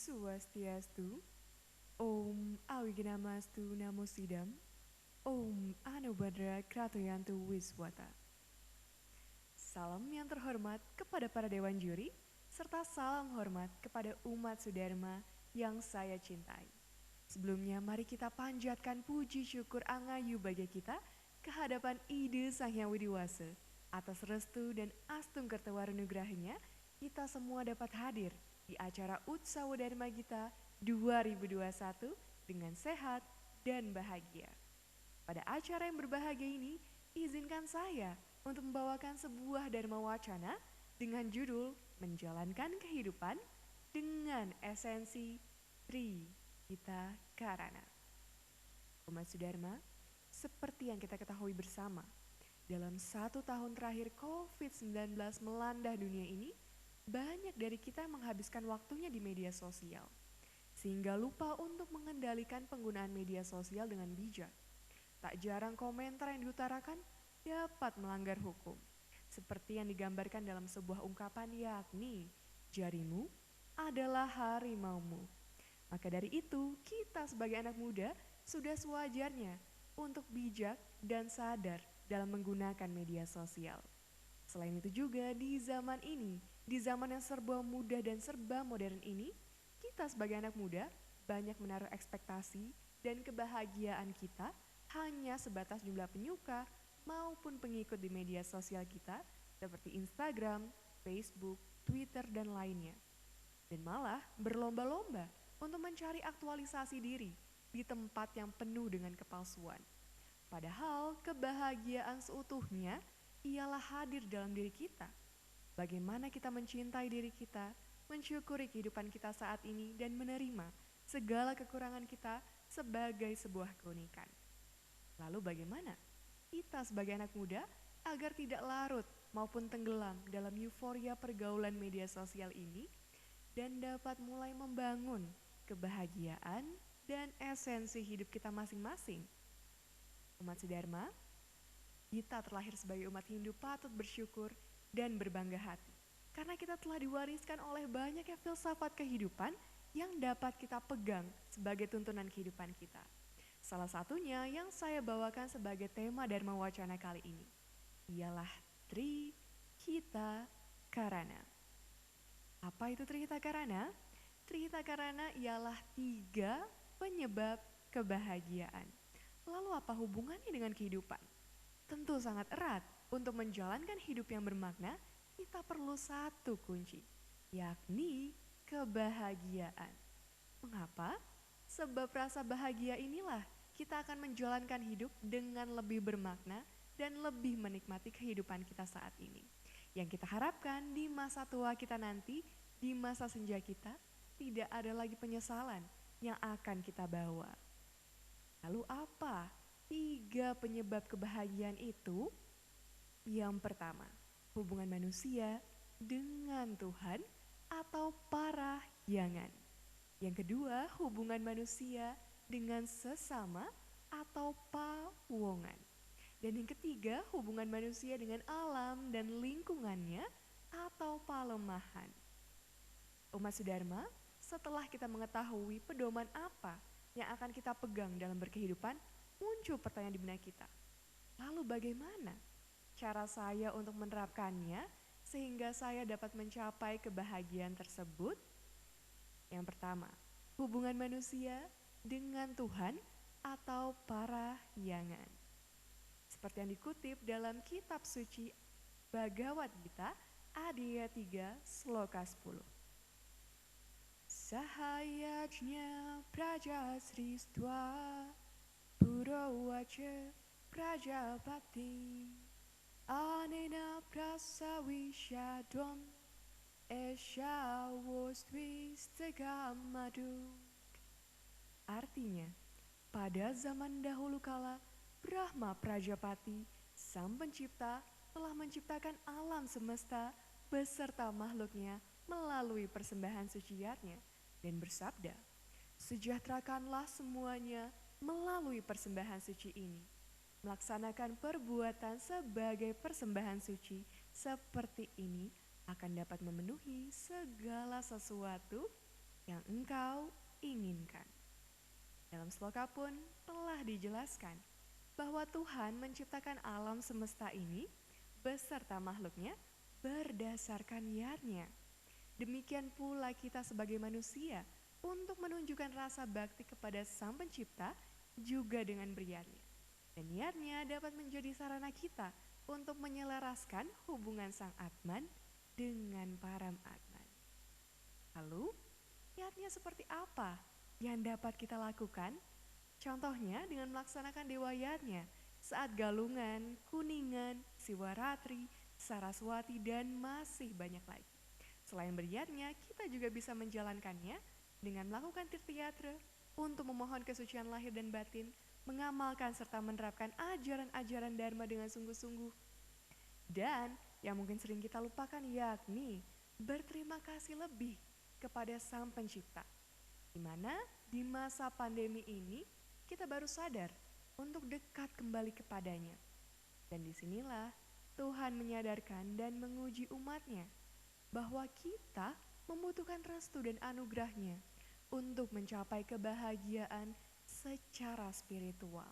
Swastiastu, Om Awigamastu Namo Sidam, Om Anubhadra Kratoyantu Wiswata. Salam yang terhormat kepada para dewan juri, serta salam hormat kepada umat Sudharma yang saya cintai. Sebelumnya mari kita panjatkan puji syukur angayu bagi kita kehadapan Ide Sang Hyang Widiwasa. Atas restu dan astung kertawarunugrahnya, kita semua dapat hadir di acara Utsawa Dharma Gita 2021 dengan sehat dan bahagia. Pada acara yang berbahagia ini, izinkan saya untuk membawakan sebuah Dharma Wacana dengan judul Menjalankan Kehidupan dengan Esensi Tri Hita Karana. Umat Sudharma, seperti yang kita ketahui bersama, dalam 1 tahun terakhir COVID-19 melanda dunia ini, banyak dari kita yang menghabiskan waktunya di media sosial, sehingga lupa untuk mengendalikan penggunaan media sosial dengan bijak. Tak jarang komentar yang diutarakan dapat melanggar hukum, seperti yang digambarkan dalam sebuah ungkapan yakni, jarimu adalah harimaumu. Maka dari itu, kita sebagai anak muda sudah sewajarnya untuk bijak dan sadar dalam menggunakan media sosial. Selain itu juga di zaman ini, di zaman yang serba mudah dan serba modern ini, kita sebagai anak muda banyak menaruh ekspektasi dan kebahagiaan kita hanya sebatas jumlah penyuka maupun pengikut di media sosial kita seperti Instagram, Facebook, Twitter, dan lainnya. Dan malah berlomba-lomba untuk mencari aktualisasi diri di tempat yang penuh dengan kepalsuan. Padahal kebahagiaan seutuhnya ialah hadir dalam diri kita. Bagaimana kita mencintai diri kita, mensyukuri kehidupan kita saat ini, dan menerima segala kekurangan kita sebagai sebuah keunikan. Lalu bagaimana kita sebagai anak muda agar tidak larut maupun tenggelam dalam euforia pergaulan media sosial ini dan dapat mulai membangun kebahagiaan dan esensi hidup kita masing-masing? Umat Sudharma, kita terlahir sebagai umat Hindu patut bersyukur dan berbangga hati. Karena kita telah diwariskan oleh banyaknya filsafat kehidupan yang dapat kita pegang sebagai tuntunan kehidupan kita. Salah satunya yang saya bawakan sebagai tema Dharma Wacana kali ini ialah Tri Hita Karana. Apa itu Tri Hita Karana? Tri Hita Karana ialah 3 penyebab kebahagiaan. Lalu apa hubungannya dengan kehidupan? Tentu sangat erat. Untuk menjalankan hidup yang bermakna, kita perlu satu kunci, yakni kebahagiaan. Mengapa? Sebab rasa bahagia inilah kita akan menjalankan hidup dengan lebih bermakna dan lebih menikmati kehidupan kita saat ini. Yang kita harapkan di masa tua kita nanti, di masa senja kita, tidak ada lagi penyesalan yang akan kita bawa. Lalu apa 3 penyebab kebahagiaan itu? Yang pertama, hubungan manusia dengan Tuhan atau parahyangan. Yang kedua, hubungan manusia dengan sesama atau pawongan. Dan yang ketiga, hubungan manusia dengan alam dan lingkungannya atau palemahan. Umat Sudharma, setelah kita mengetahui pedoman apa yang akan kita pegang dalam berkehidupan, muncul pertanyaan di benak kita. Lalu bagaimana cara saya untuk menerapkannya sehingga saya dapat mencapai kebahagiaan tersebut? Yang pertama, hubungan manusia dengan Tuhan atau parahyangan. Seperti yang dikutip dalam kitab suci Bhagavad Gita, Adhyaya 3, Sloka 10. Sahayajnya prajasristva Purowaca Prajapati Anena prasawisyadom esyawostvistegamaduk. Artinya, pada zaman dahulu kala, Brahma Prajapati, sang pencipta, telah menciptakan alam semesta beserta makhluknya melalui persembahan suciatnya dan bersabda, sejahterakanlah semuanya melalui persembahan suci ini. Melaksanakan perbuatan sebagai persembahan suci seperti ini akan dapat memenuhi segala sesuatu yang engkau inginkan. Dalam sloka pun telah dijelaskan bahwa Tuhan menciptakan alam semesta ini beserta makhluknya berdasarkan niatnya. Demikian pula kita sebagai manusia untuk menunjukkan rasa bakti kepada Sang Pencipta juga dengan beriatnya. Dan niatnya dapat menjadi sarana kita untuk menyelaraskan hubungan Sang Atman dengan para Atman. Lalu, niatnya seperti apa yang dapat kita lakukan? Contohnya dengan melaksanakan dewa yatnya saat Galungan, Kuningan, Siwaratri, Saraswati, dan masih banyak lagi. Selain beriatnya, kita juga bisa menjalankannya dengan melakukan tirtayatra untuk memohon kesucian lahir dan batin, mengamalkan serta menerapkan ajaran-ajaran Dharma dengan sungguh-sungguh. Dan yang mungkin sering kita lupakan yakni berterima kasih lebih kepada Sang Pencipta. Di mana di masa pandemi ini kita baru sadar untuk dekat kembali kepadanya. Dan disinilah Tuhan menyadarkan dan menguji umatnya bahwa kita membutuhkan restu dan anugerahnya untuk mencapai kebahagiaan secara spiritual.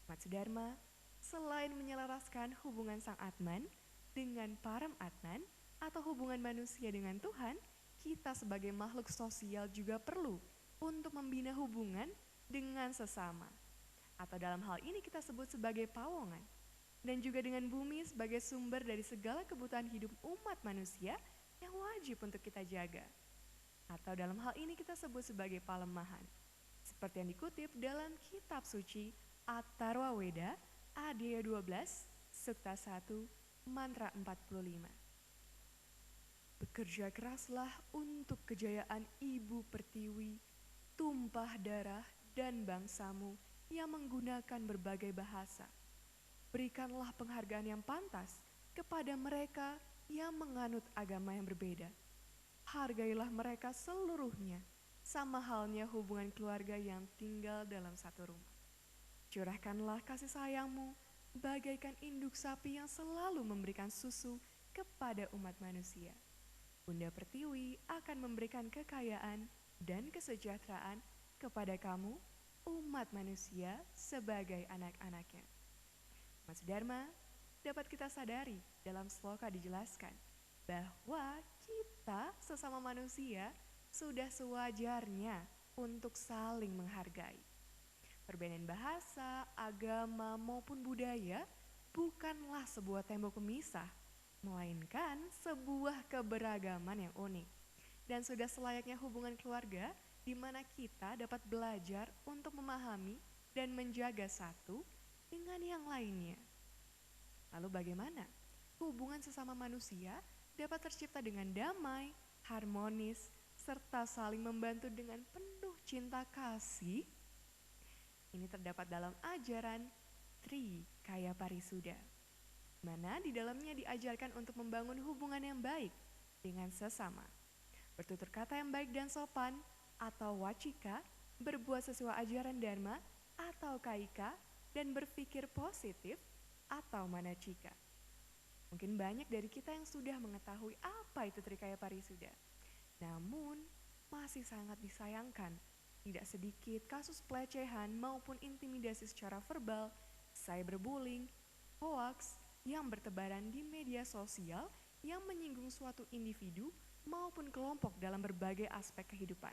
Umat Dharma, selain menyelaraskan hubungan Sang Atman dengan Param Atman atau hubungan manusia dengan Tuhan, kita sebagai makhluk sosial juga perlu untuk membina hubungan dengan sesama. Atau dalam hal ini kita sebut sebagai pawongan. Dan juga dengan bumi sebagai sumber dari segala kebutuhan hidup umat manusia yang wajib untuk kita jaga. Atau dalam hal ini kita sebut sebagai palemahan. Seperti yang dikutip dalam kitab suci Atharwa Weda, Adhya 12, Sukta 1, Mantra 45. Bekerja keraslah untuk kejayaan Ibu Pertiwi, tumpah darah dan bangsamu yang menggunakan berbagai bahasa. Berikanlah penghargaan yang pantas kepada mereka yang menganut agama yang berbeda. Hargailah mereka seluruhnya, sama halnya hubungan keluarga yang tinggal dalam satu rumah. Curahkanlah kasih sayangmu bagaikan induk sapi yang selalu memberikan susu kepada umat manusia. Bunda Pertiwi akan memberikan kekayaan dan kesejahteraan kepada kamu, umat manusia sebagai anak-anaknya. Mas Dharma, dapat kita sadari dalam sloka dijelaskan bahwa kita sesama manusia sudah sewajarnya untuk saling menghargai. Perbedaan bahasa, agama maupun budaya bukanlah sebuah tembok pemisah, melainkan sebuah keberagaman yang unik. Dan sudah selayaknya hubungan keluarga di mana kita dapat belajar untuk memahami dan menjaga satu dengan yang lainnya. Lalu bagaimana hubungan sesama manusia dapat tercipta dengan damai, harmonis, serta saling membantu dengan penuh cinta kasih? Ini terdapat dalam ajaran Trikaya Parisuda, mana di dalamnya diajarkan untuk membangun hubungan yang baik dengan sesama. Bertutur kata yang baik dan sopan atau wacika, berbuat sesuai ajaran Dharma atau kaika, dan berpikir positif atau manacika. Mungkin banyak dari kita yang sudah mengetahui apa itu Trikaya Parisuda. Namun, masih sangat disayangkan, tidak sedikit kasus pelecehan maupun intimidasi secara verbal, cyberbullying, hoaks yang bertebaran di media sosial yang menyinggung suatu individu maupun kelompok dalam berbagai aspek kehidupan.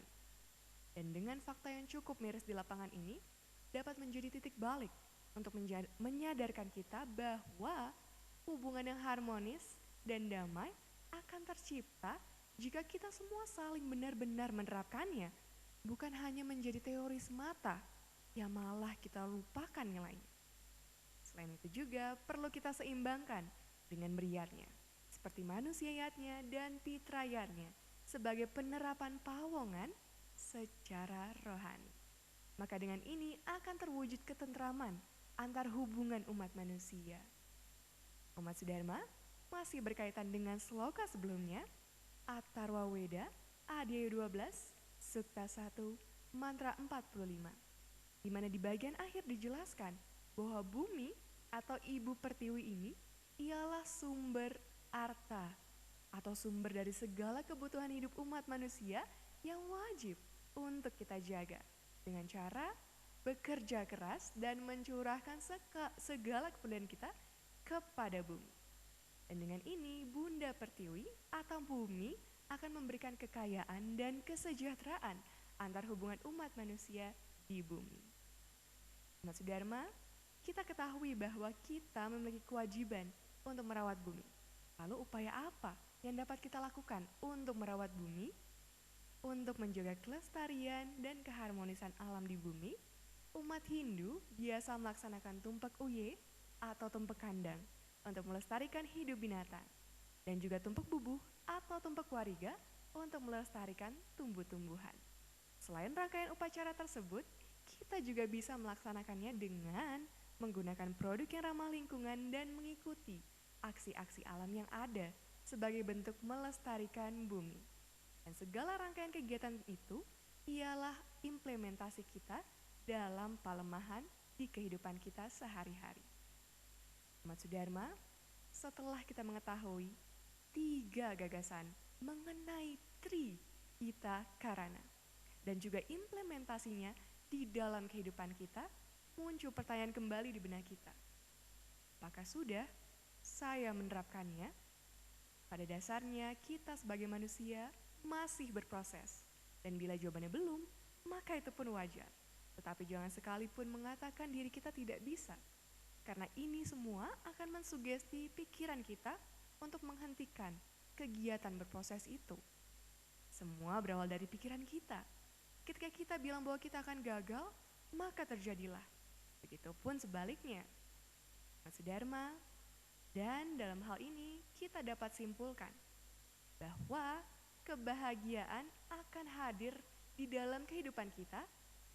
Dan dengan fakta yang cukup miris di lapangan ini, dapat menjadi titik balik untuk menyadarkan kita bahwa hubungan yang harmonis dan damai akan tercipta jika kita semua saling benar-benar menerapkannya, bukan hanya menjadi teori semata yang malah kita lupakan nilainya. Selain itu juga perlu kita seimbangkan dengan beriatnya, seperti manusia yatnya dan pitrayatnya sebagai penerapan pawongan secara rohani. Maka dengan ini akan terwujud ketentraman antar hubungan umat manusia. Umat Dharma masih berkaitan dengan sloka sebelumnya, Atharwa Weda, Adhya 12, Sukta 1, Mantra 45, di mana di bagian akhir dijelaskan bahwa bumi atau Ibu Pertiwi ini ialah sumber arta atau sumber dari segala kebutuhan hidup umat manusia yang wajib untuk kita jaga dengan cara bekerja keras dan mencurahkan segala kepemimpinan kita kepada bumi. Dan dengan ini Bunda Pertiwi atau bumi akan memberikan kekayaan dan kesejahteraan antar hubungan umat manusia di bumi. Umat Sudharma, kita ketahui bahwa kita memiliki kewajiban untuk merawat bumi. Lalu upaya apa yang dapat kita lakukan untuk merawat bumi? Untuk menjaga kelestarian dan keharmonisan alam di bumi, umat Hindu biasa melaksanakan tumpak uye atau tumpak kandang untuk melestarikan hidup binatang, dan juga tumpak bubuh atau tumpak wariga untuk melestarikan tumbuh-tumbuhan. Selain rangkaian upacara tersebut, kita juga bisa melaksanakannya dengan menggunakan produk yang ramah lingkungan dan mengikuti aksi-aksi alam yang ada sebagai bentuk melestarikan bumi. Dan segala rangkaian kegiatan itu ialah implementasi kita dalam palemahan di kehidupan kita sehari-hari. Umat Sudharma, setelah kita mengetahui 3 gagasan mengenai Tri Ita Karana dan juga implementasinya di dalam kehidupan kita, muncul pertanyaan kembali di benak kita. Apakah sudah saya menerapkannya? Pada dasarnya kita sebagai manusia masih berproses, dan bila jawabannya belum, maka itu pun wajar. Tetapi jangan sekalipun mengatakan diri kita tidak bisa, karena ini semua akan mensugesti pikiran kita untuk menghentikan kegiatan berproses itu. Semua berawal dari pikiran kita. Ketika kita bilang bahwa kita akan gagal, maka terjadilah. Begitupun sebaliknya. Mas Dharma, dan dalam hal ini kita dapat simpulkan bahwa kebahagiaan akan hadir di dalam kehidupan kita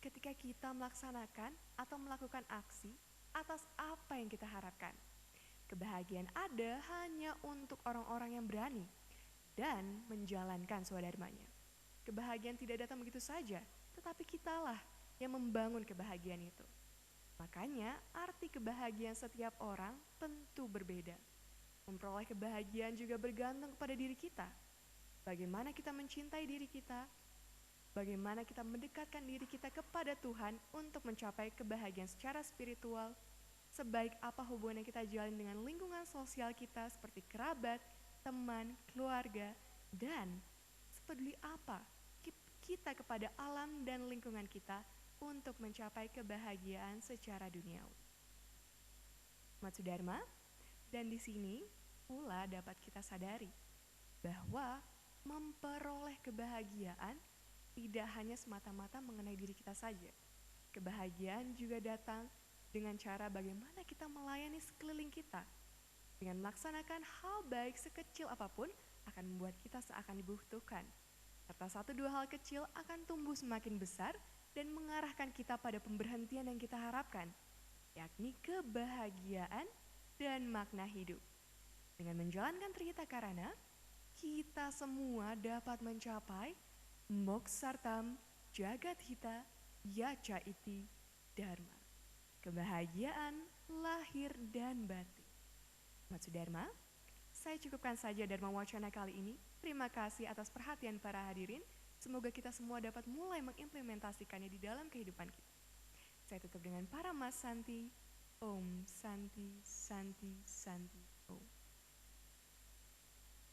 ketika kita melaksanakan atau melakukan aksi atas apa yang kita harapkan. Kebahagiaan ada hanya untuk orang-orang yang berani dan menjalankan swadharmanya. Kebahagiaan tidak datang begitu saja, tetapi kitalah yang membangun kebahagiaan itu. Makanya arti kebahagiaan setiap orang tentu berbeda. Memperoleh kebahagiaan juga bergantung kepada diri kita. Bagaimana kita mencintai diri kita, bagaimana kita mendekatkan diri kita kepada Tuhan untuk mencapai kebahagiaan secara spiritual, sebaik apa hubungan yang kita jalin dengan lingkungan sosial kita seperti kerabat, teman, keluarga, dan sepeduli apa kita kepada alam dan lingkungan kita untuk mencapai kebahagiaan secara duniawi. Umat Sudharma, dan di sini pula dapat kita sadari bahwa memperoleh kebahagiaan tidak hanya semata-mata mengenai diri kita saja. Kebahagiaan juga datang dengan cara bagaimana kita melayani sekeliling kita. Dengan melaksanakan hal baik sekecil apapun akan membuat kita seakan dibutuhkan. Serta 1-2 hal kecil akan tumbuh semakin besar dan mengarahkan kita pada pemberhentian yang kita harapkan, yakni kebahagiaan dan makna hidup. Dengan menjalankan Trihita Karana, kita semua dapat mencapai Moksartam Jagat Hita Yaca Iti Dharma. Kebahagiaan lahir dan batin. Umat Sudharma, saya cukupkan saja Dharma Wacana kali ini. Terima kasih atas perhatian para hadirin. Semoga kita semua dapat mulai mengimplementasikannya di dalam kehidupan kita. Saya tutup dengan Parama Santi. Om Santi Santi Santi Om.